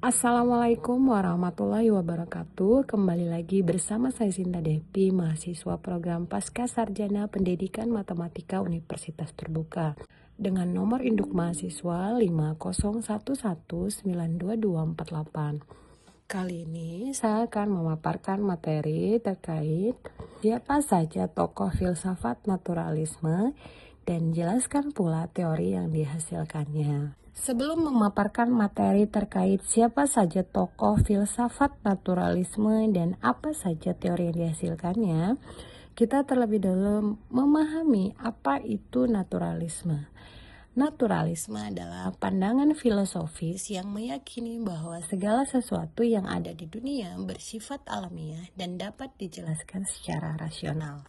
Assalamualaikum warahmatullahi wabarakatuh. Kembali lagi bersama saya Sinta Devi, mahasiswa program Pasca Sarjana Pendidikan Matematika Universitas Terbuka. Dengan nomor induk mahasiswa 5011922448. Kali ini saya akan memaparkan materi terkait siapa saja tokoh filsafat naturalisme dan jelaskan pula teori yang dihasilkannya. Sebelum memaparkan materi terkait siapa saja tokoh filsafat naturalisme dan apa saja teori yang dihasilkannya, kita terlebih dahulu memahami apa itu naturalisme. Naturalisme adalah pandangan filosofis yang meyakini bahwa segala sesuatu yang ada di dunia bersifat alamiah dan dapat dijelaskan secara rasional.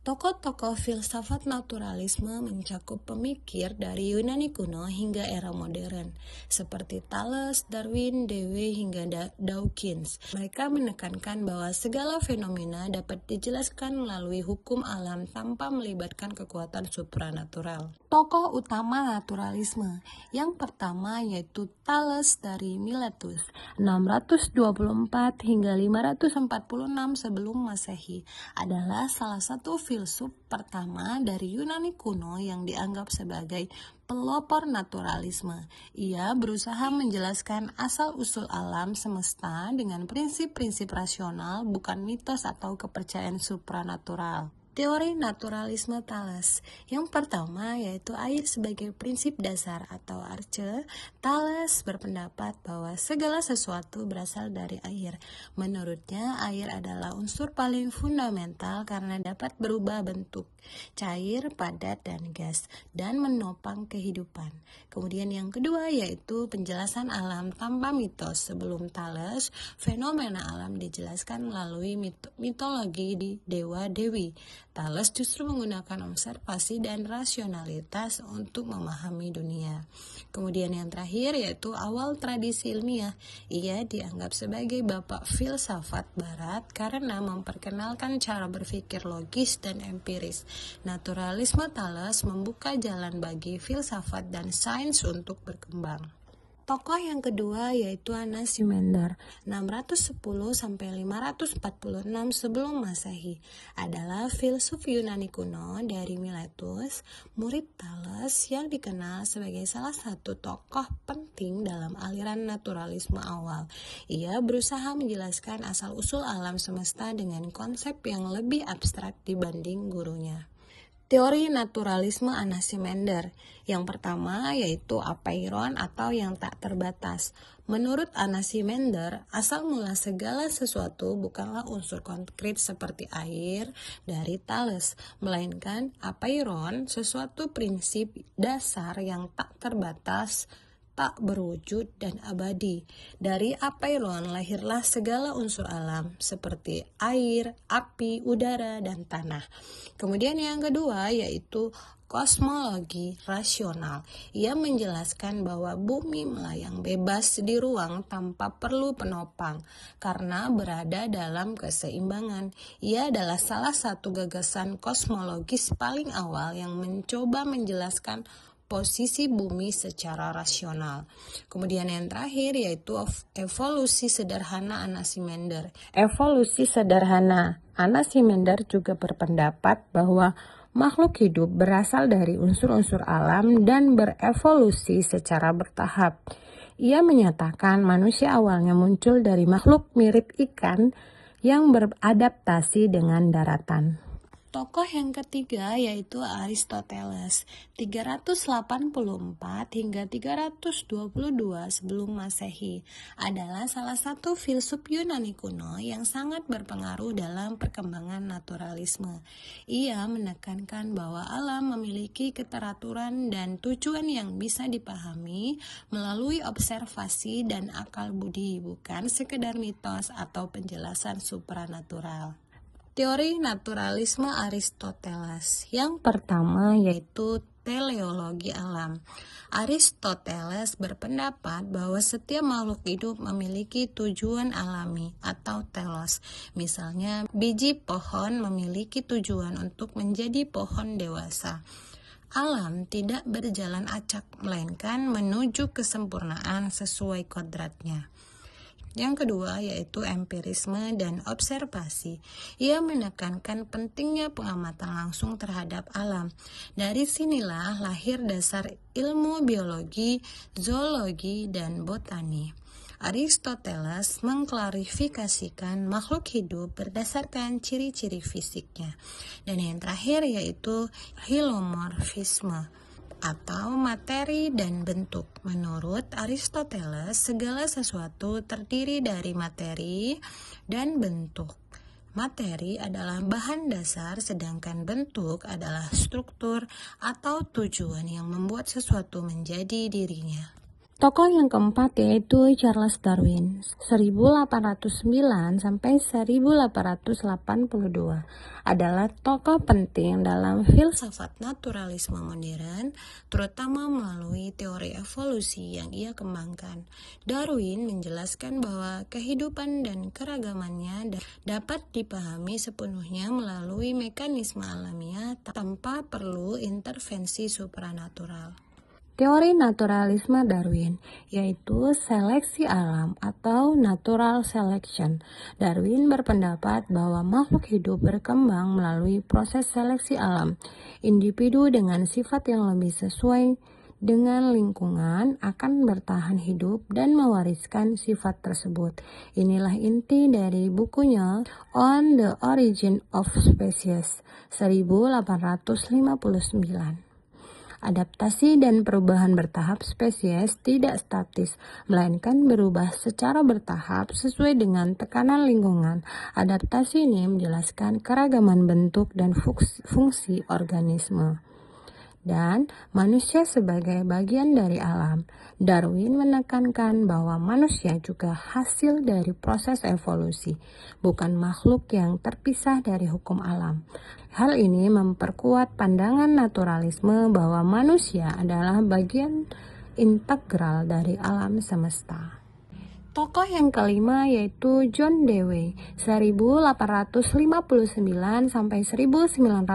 Tokoh-tokoh filsafat naturalisme mencakup pemikir dari Yunani kuno hingga era modern, seperti Thales, Darwin, Dewey, hingga Dawkins. Mereka menekankan bahwa segala fenomena dapat dijelaskan melalui hukum alam tanpa melibatkan kekuatan supranatural. Tokoh utama naturalisme yang pertama yaitu Thales dari Miletus, 624 hingga 546 sebelum Masehi, adalah salah satu filsuf pertama dari Yunani kuno yang dianggap sebagai pelopor naturalisme. Ia berusaha menjelaskan asal-usul alam semesta dengan prinsip-prinsip rasional, bukan mitos atau kepercayaan supranatural. Teori naturalisme Thales. Yang pertama yaitu air sebagai prinsip dasar atau arche. Thales berpendapat bahwa segala sesuatu berasal dari air. Menurutnya, air adalah unsur paling fundamental karena dapat berubah bentuk, cair, padat, dan gas, dan menopang kehidupan. Kemudian yang kedua yaitu penjelasan alam tanpa mitos. Sebelum Thales, fenomena alam dijelaskan melalui mitologi di dewa-dewi. Thales justru menggunakan observasi dan rasionalitas untuk memahami dunia. Kemudian yang terakhir yaitu awal tradisi ilmiah. Ia dianggap sebagai bapak filsafat barat karena memperkenalkan cara berpikir logis dan empiris. Naturalisme Thales membuka jalan bagi filsafat dan sains untuk berkembang. Tokoh yang kedua yaitu Anaximander, 610 sampai 546 sebelum Masehi, adalah filsuf Yunani kuno dari Miletus, murid Thales yang dikenal sebagai salah satu tokoh penting dalam aliran naturalisme awal. Ia berusaha menjelaskan asal-usul alam semesta dengan konsep yang lebih abstrak dibanding gurunya. Teori naturalisme Anaximander. Yang pertama yaitu apeiron atau yang tak terbatas. Menurut Anaximander, asal mula segala sesuatu bukanlah unsur konkret seperti air dari Thales, melainkan apeiron, sesuatu prinsip dasar yang tak terbatas, tak berwujud dan abadi. Dari apeiron lahirlah segala unsur alam seperti air, api, udara, dan tanah. Kemudian yang kedua yaitu kosmologi rasional. Ia menjelaskan bahwa bumi melayang bebas di ruang tanpa perlu penopang karena berada dalam keseimbangan. Ia adalah salah satu gagasan kosmologis paling awal yang mencoba menjelaskan posisi bumi secara rasional. Kemudian yang terakhir yaitu evolusi sederhana Anaximander. Evolusi sederhana Anaximander juga berpendapat bahwa makhluk hidup berasal dari unsur-unsur alam dan berevolusi secara bertahap. Ia menyatakan manusia awalnya muncul dari makhluk mirip ikan yang beradaptasi dengan daratan. Tokoh yang ketiga yaitu Aristoteles, 384 hingga 322 sebelum Masehi, adalah salah satu filsuf Yunani kuno yang sangat berpengaruh dalam perkembangan naturalisme. Ia menekankan bahwa alam memiliki keteraturan dan tujuan yang bisa dipahami melalui observasi dan akal budi, bukan sekedar mitos atau penjelasan supranatural. Teori naturalisme Aristoteles. Yang pertama yaitu teleologi alam. Aristoteles berpendapat bahwa setiap makhluk hidup memiliki tujuan alami atau telos. Misalnya, biji pohon memiliki tujuan untuk menjadi pohon dewasa. Alam tidak berjalan acak, melainkan menuju kesempurnaan sesuai kodratnya. Yang kedua yaitu empirisme dan observasi. Ia menekankan pentingnya pengamatan langsung terhadap alam. Dari sinilah lahir dasar ilmu biologi, zoologi, dan botani. Aristoteles mengklarifikasikan makhluk hidup berdasarkan ciri-ciri fisiknya. Dan yang terakhir yaitu hilomorfisme atau materi dan bentuk. Menurut Aristoteles, segala sesuatu terdiri dari materi dan bentuk. Materi adalah bahan dasar, sedangkan bentuk adalah struktur atau tujuan yang membuat sesuatu menjadi dirinya. Tokoh yang keempat yaitu Charles Darwin, 1809 sampai 1882, adalah tokoh penting dalam filsafat naturalisme modern, terutama melalui teori evolusi yang ia kembangkan. Darwin menjelaskan bahwa kehidupan dan keragamannya dapat dipahami sepenuhnya melalui mekanisme alamiah tanpa perlu intervensi supranatural. Teori naturalisme Darwin, yaitu seleksi alam atau natural selection. Darwin berpendapat bahwa makhluk hidup berkembang melalui proses seleksi alam. Individu dengan sifat yang lebih sesuai dengan lingkungan akan bertahan hidup dan mewariskan sifat tersebut. Inilah inti dari bukunya On the Origin of Species, 1859. Adaptasi dan perubahan bertahap spesies tidak statis, melainkan berubah secara bertahap sesuai dengan tekanan lingkungan. Adaptasi ini menjelaskan keragaman bentuk dan fungsi organisme dan manusia sebagai bagian dari alam. Darwin menekankan bahwa manusia juga hasil dari proses evolusi, bukan makhluk yang terpisah dari hukum alam. Hal ini memperkuat pandangan naturalisme bahwa manusia adalah bagian integral dari alam semesta. Tokoh yang kelima yaitu John Dewey, 1859 sampai 1952,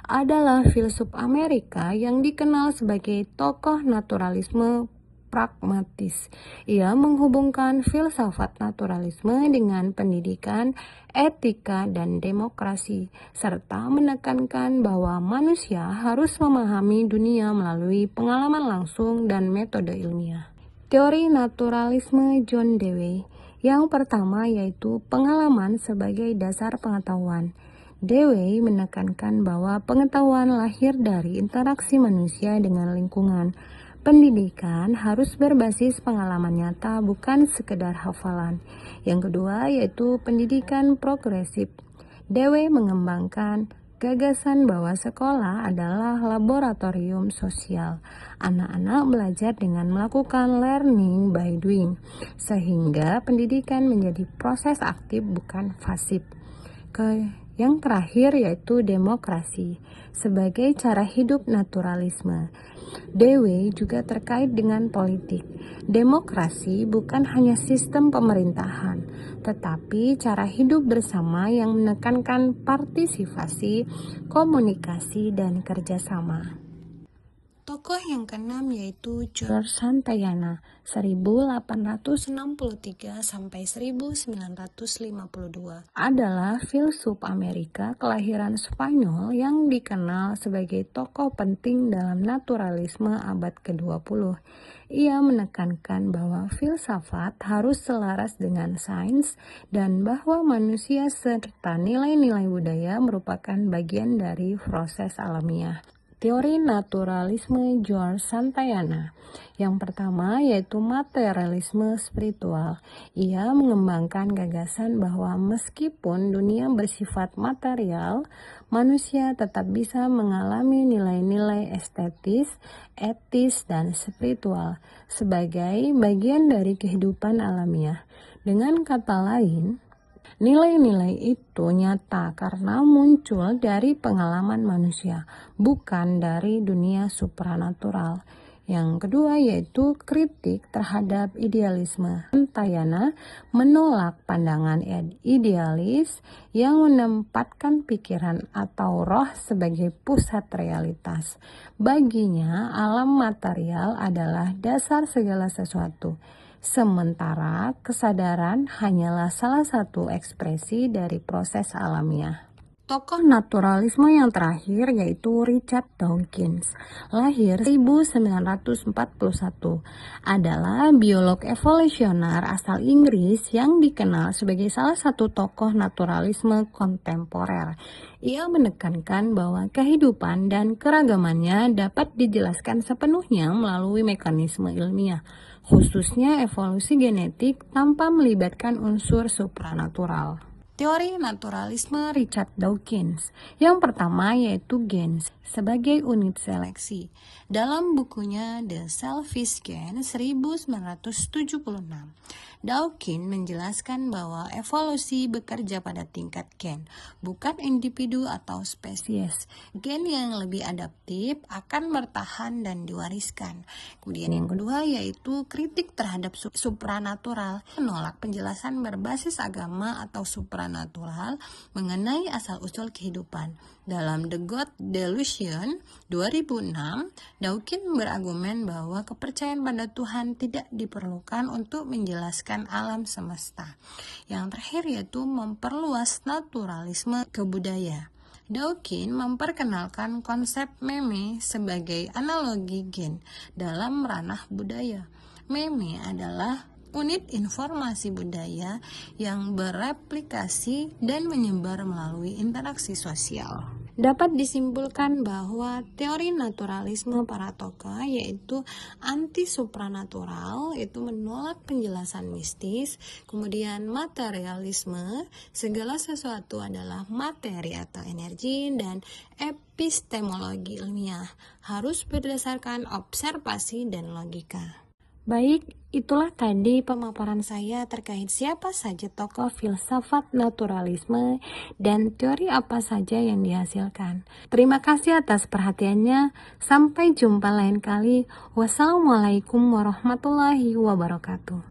adalah filsuf Amerika yang dikenal sebagai tokoh naturalisme pragmatis. Ia menghubungkan filsafat naturalisme dengan pendidikan, etika, dan demokrasi, serta menekankan bahwa manusia harus memahami dunia melalui pengalaman langsung dan metode ilmiah. Teori naturalisme John Dewey. Yang pertama yaitu pengalaman sebagai dasar pengetahuan. Dewey menekankan bahwa pengetahuan lahir dari interaksi manusia dengan lingkungan. Pendidikan harus berbasis pengalaman nyata, bukan sekedar hafalan. Yang kedua yaitu pendidikan progresif. Dewey mengembangkan gagasan bahwa sekolah adalah laboratorium sosial. Anak-anak belajar dengan melakukan learning by doing, sehingga pendidikan menjadi proses aktif bukan pasif. Yang terakhir yaitu demokrasi sebagai cara hidup naturalisme. Dewey juga terkait dengan politik. Demokrasi bukan hanya sistem pemerintahan, tetapi cara hidup bersama yang menekankan partisipasi, komunikasi, dan kerjasama. Tokoh yang keenam yaitu George Santayana, 1863 sampai 1952, adalah filsuf Amerika kelahiran Spanyol yang dikenal sebagai tokoh penting dalam naturalisme abad ke-20. Ia menekankan bahwa filsafat harus selaras dengan sains dan bahwa manusia serta nilai-nilai budaya merupakan bagian dari proses alamiah. Teori naturalisme George Santayana. Yang pertama yaitu materialisme spiritual. Ia mengembangkan gagasan bahwa meskipun dunia bersifat material, manusia tetap bisa mengalami nilai-nilai estetis, etis, dan spiritual sebagai bagian dari kehidupan alamiah. Dengan kata lain, nilai-nilai itu nyata karena muncul dari pengalaman manusia, bukan dari dunia supranatural. Yang kedua yaitu kritik terhadap idealisme. Santayana menolak pandangan idealis yang menempatkan pikiran atau roh sebagai pusat realitas. Baginya, alam material adalah dasar segala sesuatu. Sementara kesadaran hanyalah salah satu ekspresi dari proses alamiah. Tokoh naturalisme yang terakhir yaitu Richard Dawkins, lahir 1941, adalah biolog evolusioner asal Inggris yang dikenal sebagai salah satu tokoh naturalisme kontemporer. Ia menekankan bahwa kehidupan dan keragamannya dapat dijelaskan sepenuhnya melalui mekanisme ilmiah, khususnya evolusi genetik tanpa melibatkan unsur supranatural. Teori naturalisme Richard Dawkins. Yang pertama yaitu gens sebagai unit seleksi. Dalam bukunya The Selfish Gen 1976, Dawkins menjelaskan bahwa evolusi bekerja pada tingkat gen, bukan individu atau spesies. Gen yang lebih adaptif akan bertahan dan diwariskan. Kemudian yang kedua yaitu kritik terhadap supranatural, menolak penjelasan berbasis agama atau supranatural mengenai asal-usul kehidupan. Dalam The God Delusion 2006, Dawkins berargumen bahwa kepercayaan pada Tuhan tidak diperlukan untuk menjelaskan alam semesta. Yang terakhir yaitu memperluas naturalisme ke budaya. Dawkins memperkenalkan konsep meme sebagai analogi gen dalam ranah budaya. Meme adalah unit informasi budaya yang bereplikasi dan menyebar melalui interaksi sosial. Dapat disimpulkan bahwa teori naturalisme para tokoh yaitu anti supranatural, itu menolak penjelasan mistis, kemudian materialisme, segala sesuatu adalah materi atau energi, dan epistemologi ilmiah harus berdasarkan observasi dan logika. Baik, itulah tadi pemaparan saya terkait siapa saja tokoh filsafat naturalisme dan teori apa saja yang dihasilkan. Terima kasih atas perhatiannya. Sampai jumpa lain kali. Wassalamualaikum warahmatullahi wabarakatuh.